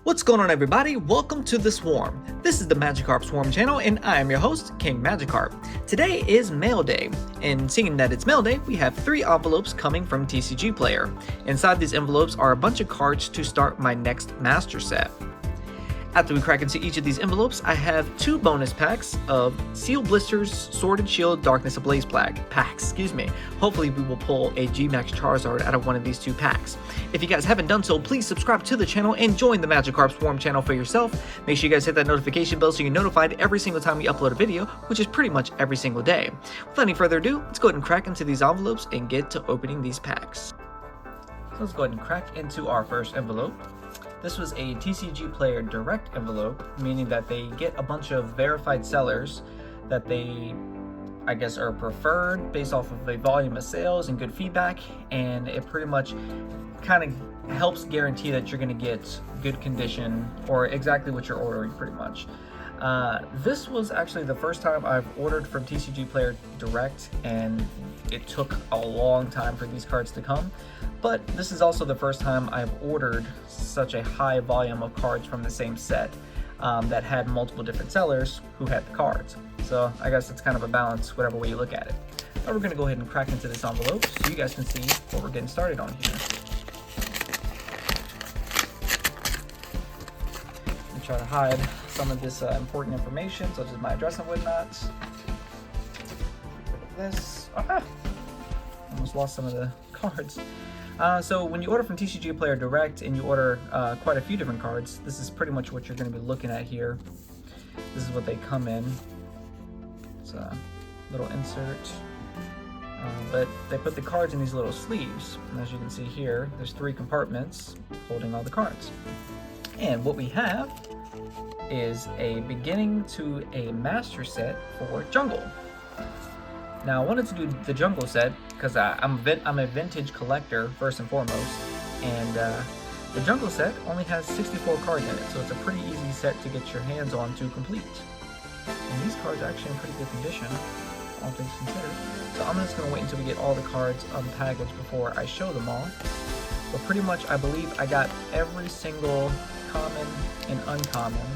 What's going on, everybody? Welcome to the Swarm. This is the Magikarp Swarm channel, and I am your host, King Magikarp. Today is Mail Day, and seeing that it's Mail Day, we have 3 envelopes coming from TCG Player. Inside these envelopes are a bunch of cards to start my next Master Set. After we crack into each of these envelopes, I have 2 bonus packs of Seal Blisters, Sword and Shield, Darkness Ablaze packs. Hopefully we will pull a G-Max Charizard out of one of these 2 packs. If you guys haven't done so, please subscribe to the channel and join the Magikarp Swarm channel for yourself. Make sure you guys hit that notification bell so you're notified every single time we upload a video, which is pretty much every single day. Without any further ado, let's go ahead and crack into these envelopes and get to opening these packs. So let's go ahead and crack into our first envelope. This was a TCG Player direct envelope, meaning that they get a bunch of verified sellers that they, I guess, are preferred based off of a volume of sales and good feedback, and it pretty much kind of helps guarantee that you're going to get good condition or exactly what you're ordering pretty much. This was actually the first time I've ordered from TCG Player direct, and it took a long time for these cards to come. But this is also the first time I've ordered such a high volume of cards from the same set that had multiple different sellers who had the cards. So I guess it's kind of a balance, whatever way you look at it. But we're going to go ahead and crack into this envelope so you guys can see what we're getting started on here. I'm try to hide some of this important information, such as my address and whatnot. Get rid of this. Almost lost some of the cards. So when you order from TCG Player Direct and you order quite a few different cards, this is pretty much what you're going to be looking at here. This is what they come in. It's a little insert. But they put the cards in these little sleeves. And as you can see here, there's 3 compartments holding all the cards. And what we have is a beginning to a master set for Jungle. Now, I wanted to do the Jungle set because I'm a vintage collector first and foremost, and the Jungle set only has 64 cards in it, so it's a pretty easy set to get your hands on to complete. And these cards are actually in pretty good condition, all things considered. So I'm just going to wait until we get all the cards unpackaged before I show them all. But pretty much, I believe I got every single common and uncommon,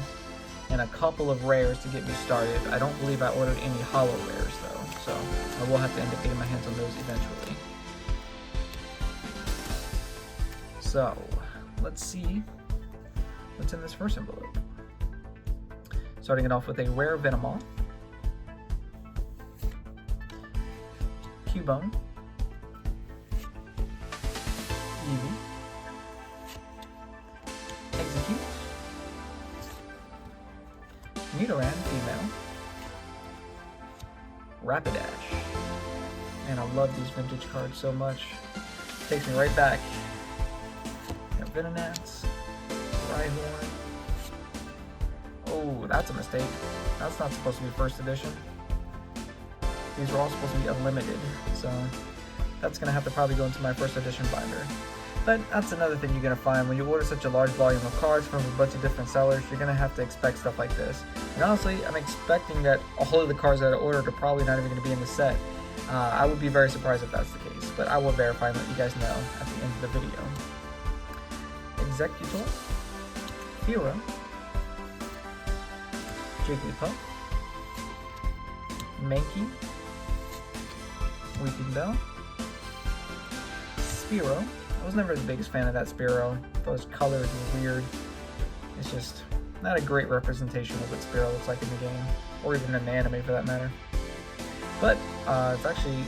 and a couple of rares to get me started. I don't believe I ordered any holo rares though, so I will have to end up getting my hands on those eventually. So, let's see what's in this first envelope. Starting it off with a rare Venomoth, Cubone, Eevee, Execute, Nidoran female, Rapidash, and I love these vintage cards so much. Takes me right back. Got Venonat, Rhyhorn. Oh, that's a mistake. That's not supposed to be first edition. These are all supposed to be unlimited, so that's gonna have to probably go into my first edition binder. But that's another thing you're going to find when you order such a large volume of cards from a bunch of different sellers. You're going to have to expect stuff like this. And honestly, I'm expecting that all of the cards that I ordered are probably not even going to be in the set. I would be very surprised if that's the case, but I will verify and let you guys know at the end of the video. Executor, Hero, Jigglypuff, Mankey, Weeping Bell, Spearow. I was never the biggest fan of that Spearow. Those colors were weird. It's just not a great representation of what Spearow looks like in the game, or even in the anime for that matter. But it's actually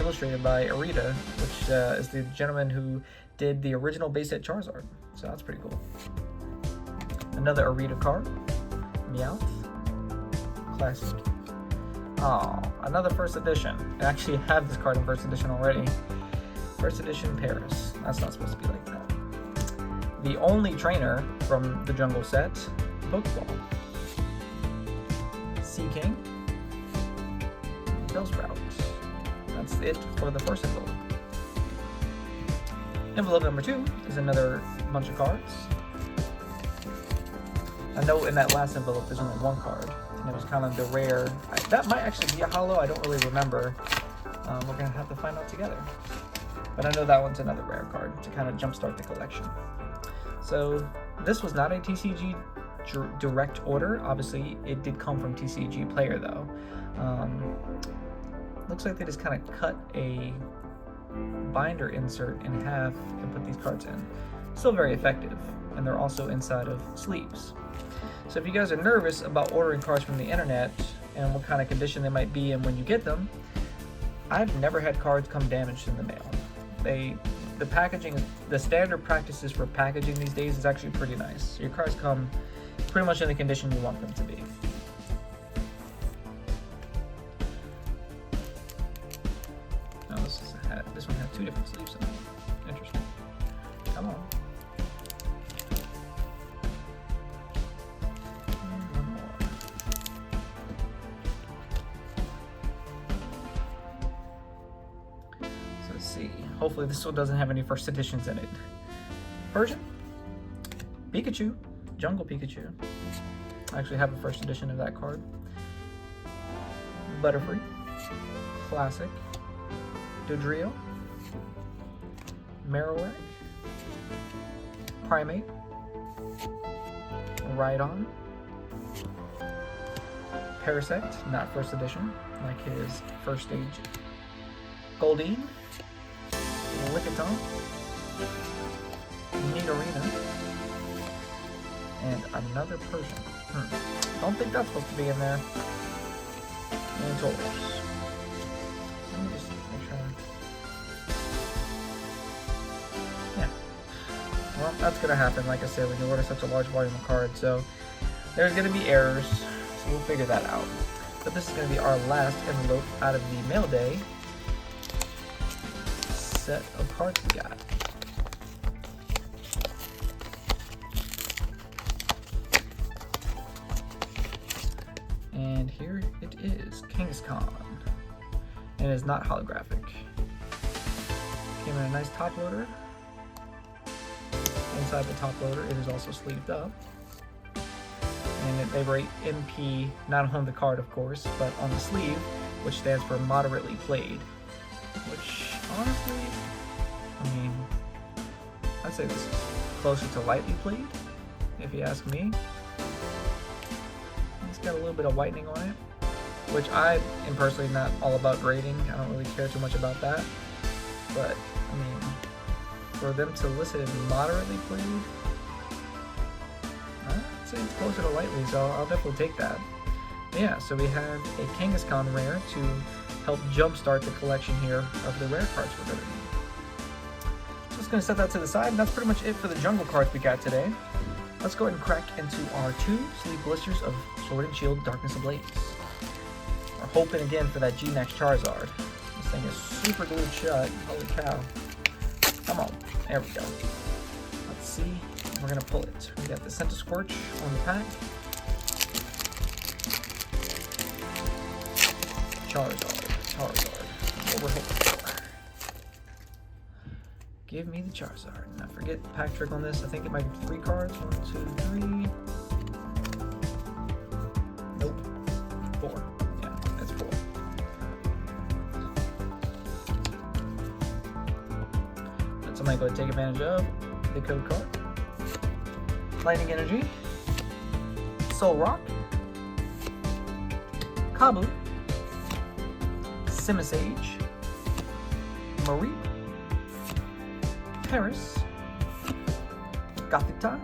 illustrated by Arita, which is the gentleman who did the original base set Charizard. So that's pretty cool. Another Arita card, Meowth, Classic. Oh, another first edition. I actually have this card in first edition already. First edition Paris. That's not supposed to be like that. The only trainer from the Jungle set, Pokeball, Seaking, Bellsprout. That's it for the first envelope. Envelope number 2 is another bunch of cards. I know in that last envelope there's only 1 card, and it was kind of the rare. That might actually be a holo, I don't really remember. We're gonna have to find out together. But I know that one's another rare card to kind of jumpstart the collection. So This was not a TCG direct order. Obviously, it did come from TCG Player though. Looks like they just kind of cut a binder insert in half and put these cards in. Still very effective, and they're also inside of sleeves. So if you guys are nervous about ordering cards from the internet and what kind of condition they might be in when you get them, I've never had cards come damaged in the mail. The packaging, the standard practices for packaging these days is actually pretty nice. Your cards come pretty much in the condition you want them to be. Now this one had 2 different sleeves in it. Interesting. Come on. And one more. So let's see. Hopefully this one doesn't have any first editions in it. Persian, Pikachu, Jungle Pikachu. I actually have a first edition of that card. Butterfree, Classic, Dodrio, Marowak, Primate, Rhydon, Parasect, not first edition, like his first stage, Goldeen, Lickitung, Nidorina, and another Persian. Don't think that's supposed to be in there. And Taurus. Let me just make sure. Yeah. Well, that's gonna happen, like I said, when you order such a large volume of cards. So there's gonna be errors, so we'll figure that out. But this is gonna be our last envelope out of the mail day set of cards we got. And here it is, Kangaskhan. And it is not holographic. Came in a nice top loader. Inside the top loader, it is also sleeved up. And they rate MP, not on the card of course, but on the sleeve, which stands for moderately played. Which, honestly, I mean, I'd say this is closer to lightly played, if you ask me. It's got a little bit of whitening on it, which I am personally not all about grading. I don't really care too much about that. But, I mean, for them to list it as moderately played, I'd say it's closer to lightly, so I'll definitely take that. But yeah, so we have a Kangaskhan rare to help jumpstart the collection here of the rare cards we're going to need. So just going to set that to the side, and that's pretty much it for the jungle cards we got today. Let's go ahead and crack into our 2 sleeve blisters of Sword and Shield Darkness Ablaze. We're hoping again for that G-Max Charizard. This thing is super glued shut. Holy cow. Come on. There we go. Let's see. We're going to pull it. We got the Scorch on the pack. Charizard. What we're hoping for. Give me the Charizard. And I forget the pack trick on this. I think it might be 3 cards. 1, 2, 3. Nope. 4. Yeah, that's 4. Let somebody go ahead and take advantage of the code card. Lightning Energy. Solrock. Kabu. Simisage. Mareep. Paris, Gothita,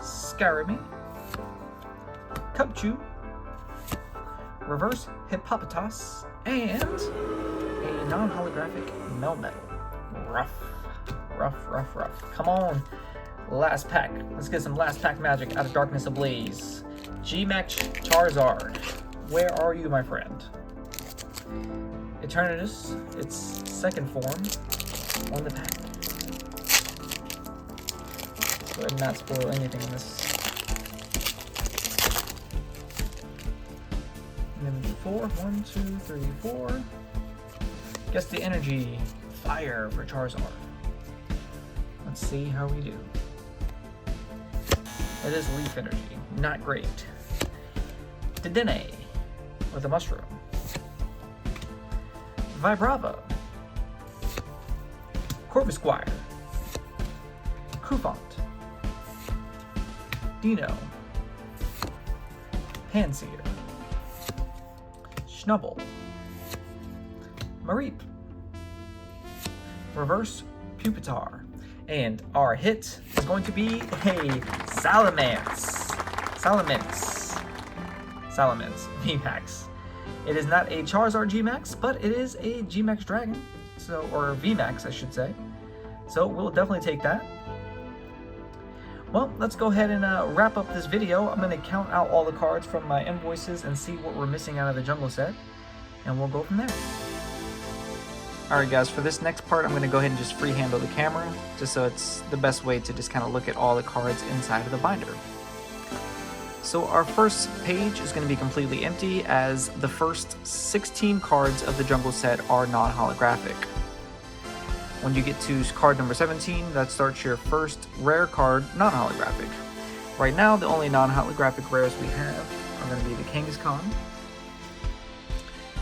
Scaremy, Cubchoo, Reverse Hippopotas, and a non-holographic Melmetal. Rough. Come on, last pack. Let's get some last pack magic out of Darkness Ablaze. G-Max Charizard, where are you, my friend? Eternatus, its second form. On the pack. Let's go ahead and not spoil anything in this. And then 4, 1, 2, 3, 4. Guess the energy. Fire for Charizard. Let's see how we do. It is Leaf Energy. Not great. Dedenne with a Mushroom. Vibrava. Corvisquire, Cufant, Dino, Panseer, Schnubble, Mareep, Reverse Pupitar, and our hit is going to be a Salamence VMAX. It is not a Charizard GMAX, but it is a GMAX Dragon, or VMAX I should say. So we'll definitely take that. Well, let's go ahead and wrap up this video. I'm going to count out all the cards from my invoices and see what we're missing out of the jungle set, and we'll go from there. Alright guys, for this next part I'm going to go ahead and just free handle the camera, just so it's the best way to just kind of look at all the cards inside of the binder. So our first page is going to be completely empty, as the first 16 cards of the jungle set are non-holographic. When you get to card number 17, that starts your first rare card non-holographic. Right now the only non-holographic rares we have are going to be the Kangaskhan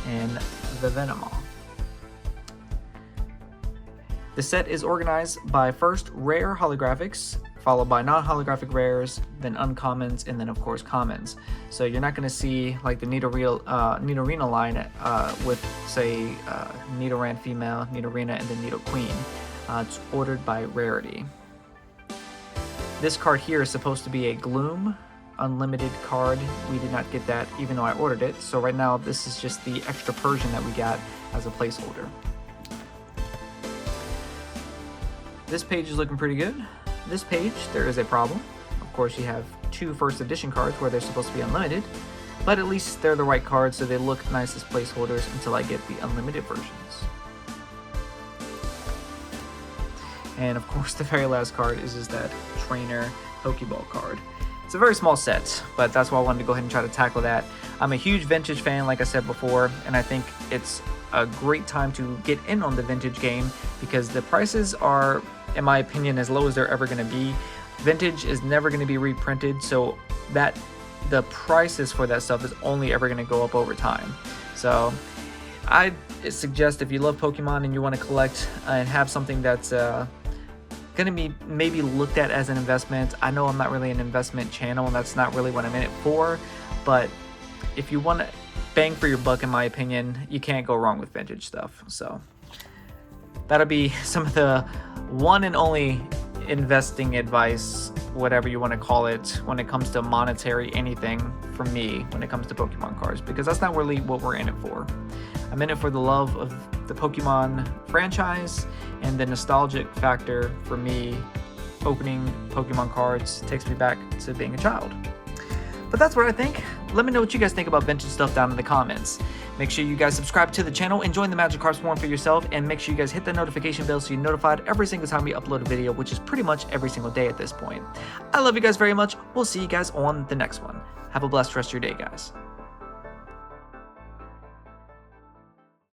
and the Venomoth. The set is organized by first rare holographics, followed by non-holographic rares, then uncommons, and then of course commons. So you're not going to see like the Nidorina line with say Nidoran female, Nidorina, and then Nidoqueen. It's ordered by rarity. This card here is supposed to be a Gloom unlimited card. We did not get that even though I ordered it. So right now this is just the extra Persian that we got as a placeholder. This page is looking pretty good. This page, there is a problem. Of course, you have two first edition cards where they're supposed to be unlimited, but at least they're the right cards, so they look nice as placeholders until I get the unlimited versions. And of course, the very last card is just that Trainer Pokeball card. It's a very small set, but that's why I wanted to go ahead and try to tackle that. I'm a huge vintage fan, like I said before, and I think it's a great time to get in on the vintage game because the prices are, in my opinion, as low as they're ever going to be. Vintage is never going to be reprinted, so that the prices for that stuff is only ever going to go up over time. So I suggest if you love Pokemon and you want to collect and have something that's going to be maybe looked at as an investment. I know I'm not really an investment channel and that's not really what I'm in it for, but if you want to bang for your buck, in my opinion, you can't go wrong with vintage stuff. So that'll be some of the one and only investing advice, whatever you want to call it, when it comes to monetary anything from me when it comes to Pokemon cards, because that's not really what we're in it for. I'm in it for the love of the Pokemon franchise, and the nostalgic factor for me opening Pokemon cards takes me back to being a child. But that's what I think. Let me know what you guys think about vintage stuff down in the comments. Make sure you guys subscribe to the channel and join the Magikarp Swarm for yourself, and make sure you guys hit the notification bell so you're notified every single time we upload a video, which is pretty much every single day at this point. I love you guys very much. We'll see you guys on the next one. Have a blessed rest of your day, guys.